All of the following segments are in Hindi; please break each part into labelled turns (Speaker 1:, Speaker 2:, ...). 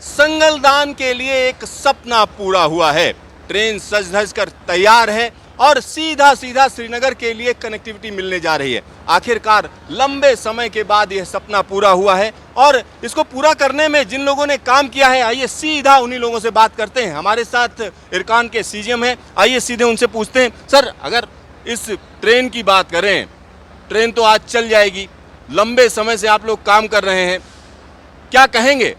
Speaker 1: संगलदान के लिए एक सपना पूरा हुआ है। ट्रेन सज धज कर तैयार है और सीधा सीधा श्रीनगर के लिए कनेक्टिविटी मिलने जा रही है। आखिरकार लंबे समय के बाद यह सपना पूरा हुआ है और इसको पूरा करने में जिन लोगों ने काम किया है, आइए सीधा उन्हीं लोगों से बात करते हैं। हमारे साथ इरकान के सीजीएम हैं, आइए सीधे उनसे पूछते हैं। सर, अगर इस ट्रेन की बात करें, ट्रेन तो आज चल जाएगी, लंबे समय से आप लोग काम कर रहे हैं, क्या कहेंगे?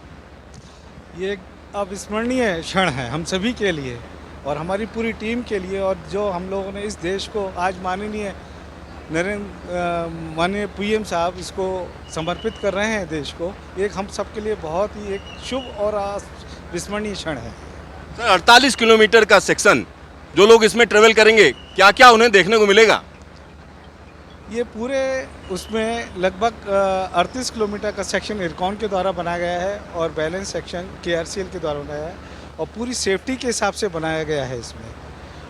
Speaker 2: ये एक अविस्मरणीय क्षण है हम सभी के लिए और हमारी पूरी टीम के लिए, और जो हम लोगों ने इस देश को आज माननीय पीएम साहब इसको समर्पित कर रहे हैं देश को, एक हम सब के लिए बहुत ही एक शुभ और अविस्मरणीय क्षण है।
Speaker 1: सर, 48 किलोमीटर का सेक्शन, जो लोग इसमें ट्रेवल करेंगे क्या क्या उन्हें देखने को मिलेगा?
Speaker 2: ये पूरे उसमें लगभग 38 किलोमीटर का सेक्शन इरकॉन के द्वारा बनाया गया है और बैलेंस सेक्शन केआरसीएल के द्वारा बनाया है और पूरी सेफ्टी के हिसाब से बनाया गया है इसमें।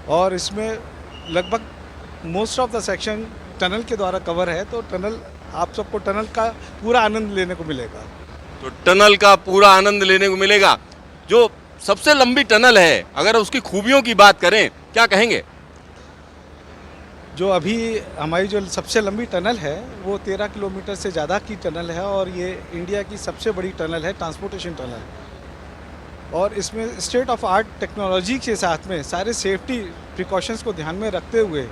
Speaker 2: और इसमें लगभग most of the section tunnel के द्वारा कवर है, तो टनल आप सबको टनल का पूरा आनंद लेने को मिलेगा।
Speaker 1: तो टनल का पूरा आनंद लेने को मिलेगा। जो सबसे लंबी टनल है, अगर उसकी खूबियों की बात करें, क्या कहेंगे?
Speaker 2: जो अभी हमारी जो सबसे लंबी टनल है वो 13 किलोमीटर से ज़्यादा की टनल है और ये इंडिया की सबसे बड़ी टनल है, ट्रांसपोर्टेशन टनल। और इसमें स्टेट ऑफ आर्ट टेक्नोलॉजी के साथ में सारे सेफ्टी प्रिकॉशंस को ध्यान में रखते हुए,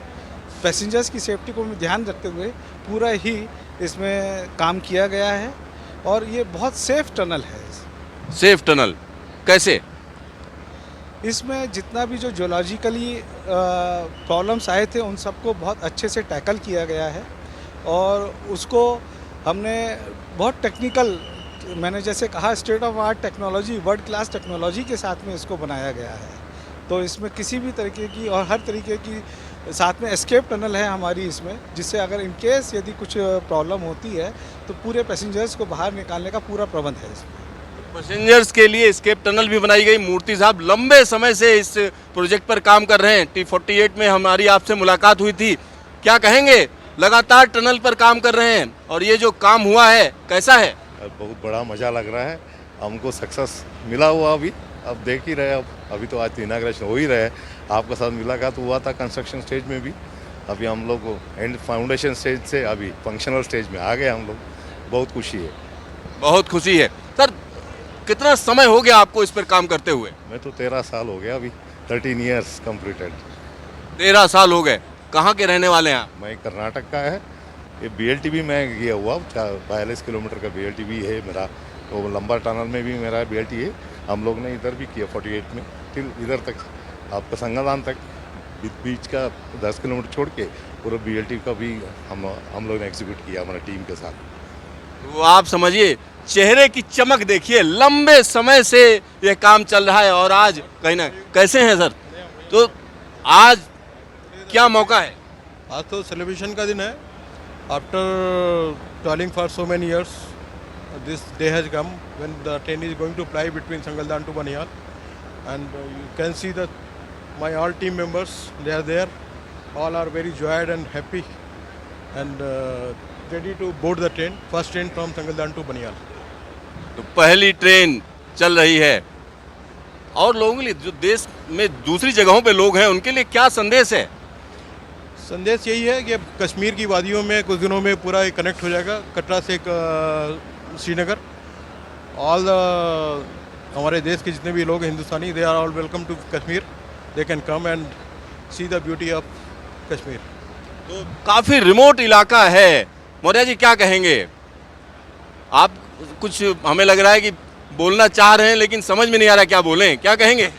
Speaker 2: पैसेंजर्स की सेफ्टी को ध्यान रखते हुए पूरा ही इसमें काम किया गया है और ये बहुत सेफ टनल है।
Speaker 1: सेफ टनल कैसे?
Speaker 2: इसमें जितना भी जो जियोलॉजिकली प्रॉब्लम्स आए थे उन सबको बहुत अच्छे से टैकल किया गया है और उसको हमने बहुत टेक्निकल, मैंने जैसे कहा state of art technology, world class technology के साथ में इसको बनाया गया है। तो इसमें किसी भी तरीके की और हर तरीके की साथ में एस्केप टनल है हमारी इसमें, जिससे अगर इन केस यदि कुछ प्रॉब्लम होती है तो पूरे पैसेंजर्स को बाहर निकालने का पूरा प्रबंध है इसमें।
Speaker 1: पैसेंजर्स के लिए एस्केप टनल भी बनाई गई। मूर्ति साहब लंबे समय से इस प्रोजेक्ट पर काम कर रहे हैं। T48 में हमारी आपसे मुलाकात हुई थी, क्या कहेंगे? लगातार टनल पर काम कर रहे हैं और ये जो काम हुआ है कैसा है?
Speaker 3: बहुत बड़ा मज़ा लग रहा है हमको, सक्सेस मिला हुआ अभी, अब देख ही रहे। अभी तो आज तो इनाग्रेशन हो ही रहे हैं, आपके साथ मुलाकात हुआ था कंस्ट्रक्शन स्टेज में भी। अभी हम लोग एंड फाउंडेशन स्टेज से अभी फंक्शनल स्टेज में आ गए हम लोग। बहुत खुशी है,
Speaker 1: बहुत खुशी है। सर, कितना समय हो गया आपको इस पर काम करते हुए?
Speaker 3: मैं तो 13 साल हो गया अभी, 13 ईयर्स कंप्लीटेड।
Speaker 1: 13 साल हो गए। कहाँ के रहने वाले हैं आप?
Speaker 3: मैं कर्नाटक का है। ये BLT भी मैं गया हुआ, 42 किलोमीटर का BLT भी है मेरा। तो लंबा टनल में भी मेरा BLT है। हम लोग ने इधर भी किया 48 में, फिर इधर तक आपका संगलदान तक बीच का 10 किलोमीटर छोड़ के पूरा BLT का भी हम लोग ने एग्जीक्यूट किया हमारी टीम के साथ।
Speaker 1: तो आप समझिए, चेहरे की चमक देखिए, लंबे समय से यह काम चल रहा है और आज कहीं ना कैसे हैं सर? तो आज क्या मौका है?
Speaker 4: आज तो सेलिब्रेशन का दिन है। After toiling for so many years this day has come when the train is going to fly between Sangaldan to Baniyal, and you can see that my all team members, they are there, all are very joyed and happy and ready to board the train, first train from Sangaldan to Baniyal.
Speaker 1: तो पहली ट्रेन चल रही है और लोगों के लिए, जो देश में दूसरी जगहों पे लोग हैं, उनके लिए क्या संदेश है?
Speaker 4: संदेश यही है कि कश्मीर की वादियों में कुछ दिनों में पूरा कनेक्ट हो जाएगा, कटरा से श्रीनगर। ऑल हमारे देश के जितने भी लोग हैं Hindustani, they are all welcome to Kashmir, they can come and see the beauty of Kashmir.
Speaker 1: तो काफ़ी रिमोट इलाका है। मौर्य जी, क्या कहेंगे आप? कुछ हमें लग रहा है कि बोलना चाह रहे हैं लेकिन समझ में नहीं आ रहा क्या बोलें, क्या कहेंगे?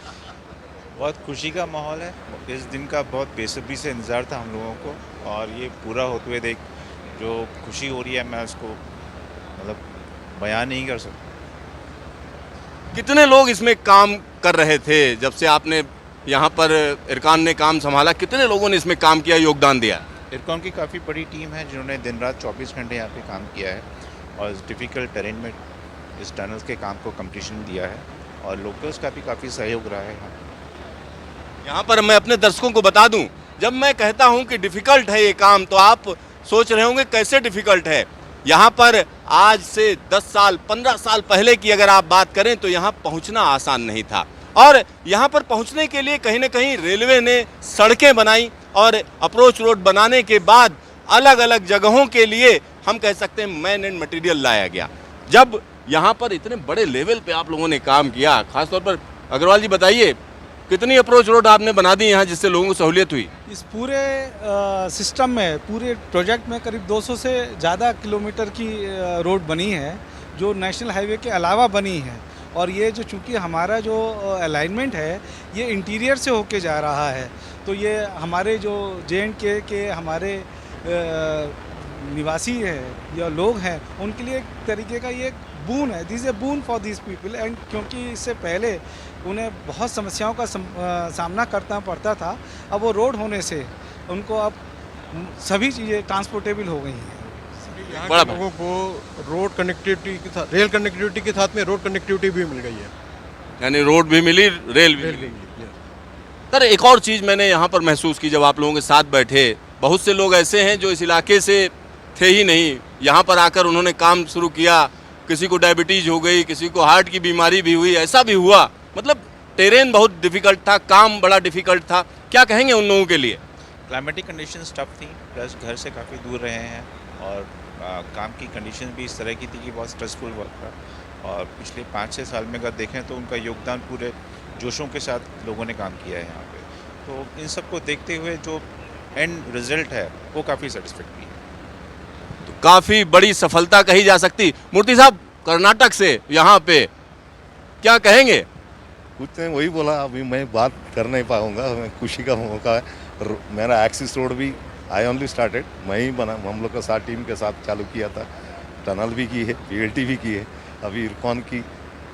Speaker 5: बहुत खुशी का माहौल है। इस दिन का बहुत बेसब्री से इंतज़ार था हम लोगों को और ये पूरा होते हुए देख जो खुशी हो रही है, मैं उसको मतलब बयान नहीं कर सकता।
Speaker 1: कितने लोग इसमें काम कर रहे थे जब से आपने यहाँ पर इरकान ने काम संभाला? कितने लोगों ने इसमें काम किया, योगदान दिया?
Speaker 5: इरकॉन की काफ़ी बड़ी टीम है जिन्होंने दिन रात 24 घंटे यहाँ पे काम किया है और इस डिफ़िकल्ट टेरेन में इस टनल के काम को कंप्लीशन दिया है और लोकल्स का भी काफ़ी सहयोग रहा है।
Speaker 1: यहाँ पर मैं अपने दर्शकों को बता दूं, जब मैं कहता हूँ कि डिफ़िकल्ट है ये काम, तो आप सोच रहे होंगे कैसे डिफ़िकल्ट है। यहाँ पर आज से 10 साल 15 साल पहले की अगर आप बात करें तो यहाँ पहुँचना आसान नहीं था, और यहाँ पर पहुँचने के लिए कहीं ना कहीं रेलवे ने सड़कें बनाई और अप्रोच रोड बनाने के बाद अलग अलग जगहों के लिए हम कह सकते हैं मैन एंड मटेरियल लाया गया। जब यहाँ पर इतने बड़े लेवल पे आप लोगों ने काम किया, खासतौर पर अग्रवाल जी बताइए कितनी अप्रोच रोड आपने बना दी यहाँ जिससे लोगों को सहूलियत हुई?
Speaker 2: इस पूरे सिस्टम में, पूरे प्रोजेक्ट में करीब 200 से ज़्यादा किलोमीटर की रोड बनी है जो नेशनल हाईवे के अलावा बनी है। और ये जो चूँकि हमारा जो अलाइनमेंट है ये इंटीरियर से होके जा रहा है, तो ये हमारे जो JNK के हमारे निवासी है या लोग हैं उनके लिए एक तरीके का ये बून है, this A boon for this people. And क्योंकि इससे पहले उन्हें बहुत समस्याओं का सामना करना पड़ता था, अब वो रोड होने से उनको अब सभी चीज़ें ट्रांसपोर्टेबल हो गई हैं।
Speaker 4: यहाँ
Speaker 1: बड़ा
Speaker 4: के लोगों को रोड कनेक्टिविटी के साथ, रेल कनेक्टिविटी के साथ में रोड कनेक्टिविटी भी मिल गई है।
Speaker 1: यानी रोड भी मिली, रेल भी मिली। सर एक और चीज़ मैंने यहाँ पर महसूस की जब आप लोगों के साथ बैठे, बहुत से लोग ऐसे हैं जो इस इलाके से थे ही नहीं, यहाँ पर आकर उन्होंने काम शुरू किया, किसी को डायबिटीज़ हो गई, किसी को हार्ट की बीमारी भी हुई, ऐसा भी हुआ। मतलब टेरेन बहुत डिफ़िकल्ट था, काम बड़ा डिफ़िकल्ट था। क्या कहेंगे उन लोगों के लिए?
Speaker 5: क्लाइमेटिक कंडीशंस टफ थी, प्लस घर से काफ़ी दूर रहे हैं और काम की कंडीशन भी इस तरह की थी कि बहुत स्ट्रेसफुल वर्क था। और पिछले 5-6 साल में अगर देखें तो उनका योगदान पूरे जोशों के साथ लोगों ने काम किया है यहाँ पे। तो इन सब को देखते हुए जो एंड रिजल्ट है वो काफ़ी सेटिस्फैक्टरी है।
Speaker 1: तो काफ़ी बड़ी सफलता कही जा सकती। मूर्ति साहब कर्नाटक से यहाँ पे क्या कहेंगे?
Speaker 3: कुछ नहीं, वही बोला, अभी मैं बात कर नहीं पाऊँगा, मैं खुशी का मौका है। मेरा एक्सिस रोड भी आई ओनली स्टार्टेड, मैं ही बना, हम लोग का साथ टीम के साथ चालू किया था। टनल भी की है, BLT भी की है, अभी इरकॉन की,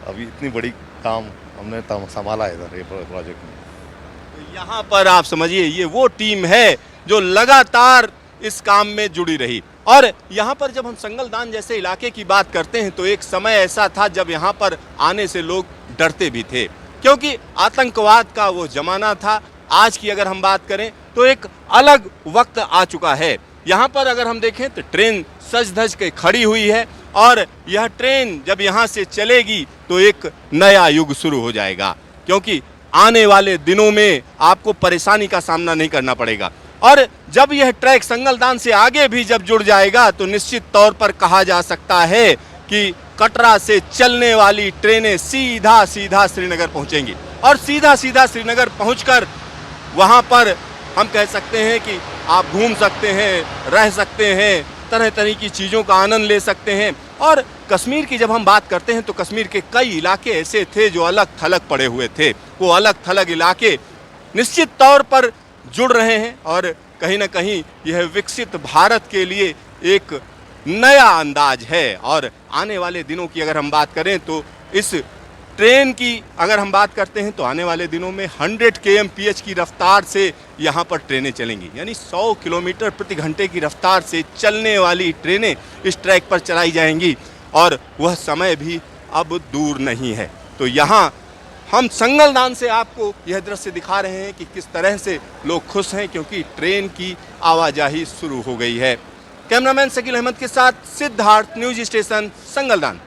Speaker 3: अभी इतनी बड़ी काम हमने संभाला है इधर ये प्रोजेक्ट में।
Speaker 1: यहाँ पर आप समझिए ये वो टीम है जो लगातार इस काम में जुड़ी रही। और यहाँ पर जब हम संगलदान जैसे इलाके की बात करते हैं तो एक समय ऐसा था जब यहाँ पर आने से लोग डरते भी थे, क्योंकि आतंकवाद का वो जमाना था। आज की अगर हम बात करें तो एक अलग वक्त आ चुका है। यहाँ पर अगर हम देखें तो ट्रेन सज धज के खड़ी हुई है, और यह ट्रेन जब यहाँ से चलेगी तो एक नया युग शुरू हो जाएगा, क्योंकि आने वाले दिनों में आपको परेशानी का सामना नहीं करना पड़ेगा। और जब यह ट्रैक संगलदान से आगे भी जब जुड़ जाएगा तो निश्चित तौर पर कहा जा सकता है कि कटरा से चलने वाली ट्रेनें सीधा सीधा श्रीनगर पहुंचेंगी, और सीधा सीधा श्रीनगर पहुंचकर वहां पर हम कह सकते हैं कि आप घूम सकते हैं, रह सकते हैं, तरह तरह की चीज़ों का आनंद ले सकते हैं। और कश्मीर की जब हम बात करते हैं तो कश्मीर के कई इलाके ऐसे थे जो अलग थलग पड़े हुए थे। वो अलग थलग इलाके निश्चित तौर पर जुड़ रहे हैं, और कहीं ना कहीं यह विकसित भारत के लिए एक नया अंदाज है। और आने वाले दिनों की अगर हम बात करें तो इस ट्रेन की अगर हम बात करते हैं तो आने वाले दिनों में 100 kmph की रफ्तार से यहाँ पर ट्रेनें चलेंगी, यानी 100 किलोमीटर प्रति घंटे की रफ्तार से चलने वाली ट्रेनें इस ट्रैक पर चलाई जाएंगी, और वह समय भी अब दूर नहीं है। तो यहाँ हम संगलदान से आपको यह दृश्य दिखा रहे हैं कि किस तरह से लोग खुश हैं, क्योंकि ट्रेन की आवाजाही शुरू हो गई है। कैमरामैन शकील अहमद के साथ सिद्धार्थ, न्यूज़ स्टेशन संगलदान।